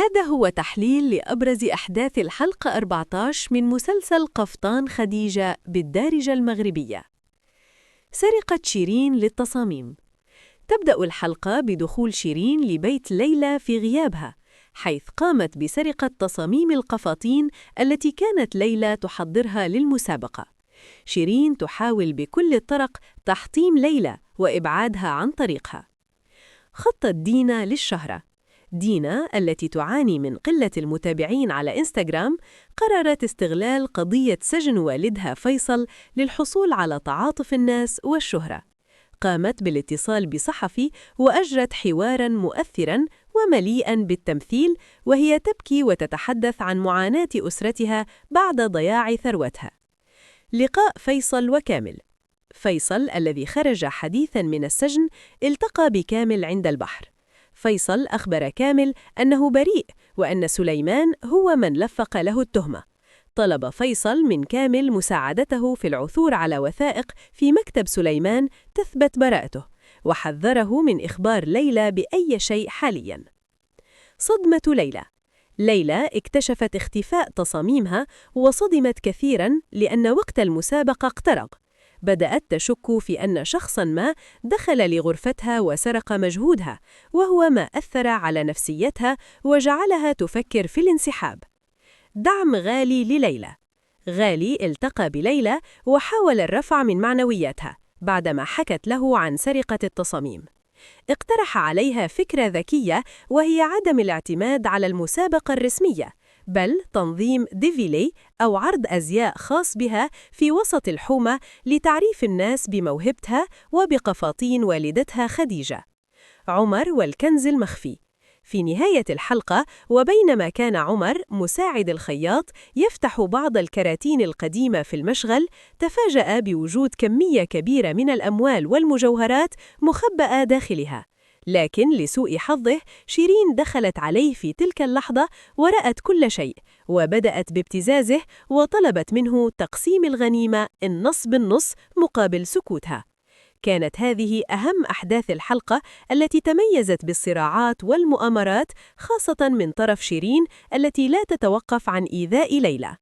هذا هو تحليل لأبرز أحداث الحلقة 14 من مسلسل قفطان خديجة بالدارجة المغربية. سرقة شيرين للتصاميم. تبدأ الحلقة بدخول شيرين لبيت ليلى في غيابها، حيث قامت بسرقة تصاميم القفاطين التي كانت ليلى تحضرها للمسابقة. شيرين تحاول بكل الطرق تحطيم ليلى وإبعادها عن طريقها. خطة دينا للشهرة. دينا التي تعاني من قلة المتابعين على إنستغرام قررت استغلال قضية سجن والدها فيصل للحصول على تعاطف الناس والشهرة. قامت بالاتصال بصحفي وأجرت حواراً مؤثراً ومليئاً بالتمثيل، وهي تبكي وتتحدث عن معاناة أسرتها بعد ضياع ثروتها. لقاء فيصل وكامل. فيصل الذي خرج حديثاً من السجن التقى بكامل عند البحر. فيصل أخبر كامل أنه بريء وأن سليمان هو من لفق له التهمة. طلب فيصل من كامل مساعدته في العثور على وثائق في مكتب سليمان تثبت براءته، وحذره من إخبار ليلى بأي شيء حالياً. صدمة ليلى. ليلى اكتشفت اختفاء تصاميمها وصدمت كثيراً لأن وقت المسابقة اقترب. بدأت تشك في أن شخصاً ما دخل لغرفتها وسرق مجهودها، وهو ما أثر على نفسيتها وجعلها تفكر في الانسحاب. دعم غالي لليلى. غالي التقى بليلى وحاول الرفع من معنوياتها بعدما حكت له عن سرقة التصاميم. اقترح عليها فكرة ذكية، وهي عدم الاعتماد على المسابقة الرسمية، بل تنظيم ديفيلي أو عرض أزياء خاص بها في وسط الحومة لتعريف الناس بموهبتها وبقفاطين والدتها خديجة. عمر والكنز المخفي. في نهاية الحلقة، وبينما كان عمر مساعد الخياط يفتح بعض الكراتين القديمة في المشغل، تفاجأ بوجود كمية كبيرة من الأموال والمجوهرات مخبأة داخلها. لكن لسوء حظه، شيرين دخلت عليه في تلك اللحظة ورأت كل شيء، وبدأت بابتزازه وطلبت منه تقسيم الغنيمة النص بالنص مقابل سكوتها. كانت هذه أهم أحداث الحلقة التي تميزت بالصراعات والمؤامرات، خاصة من طرف شيرين التي لا تتوقف عن إيذاء ليلى.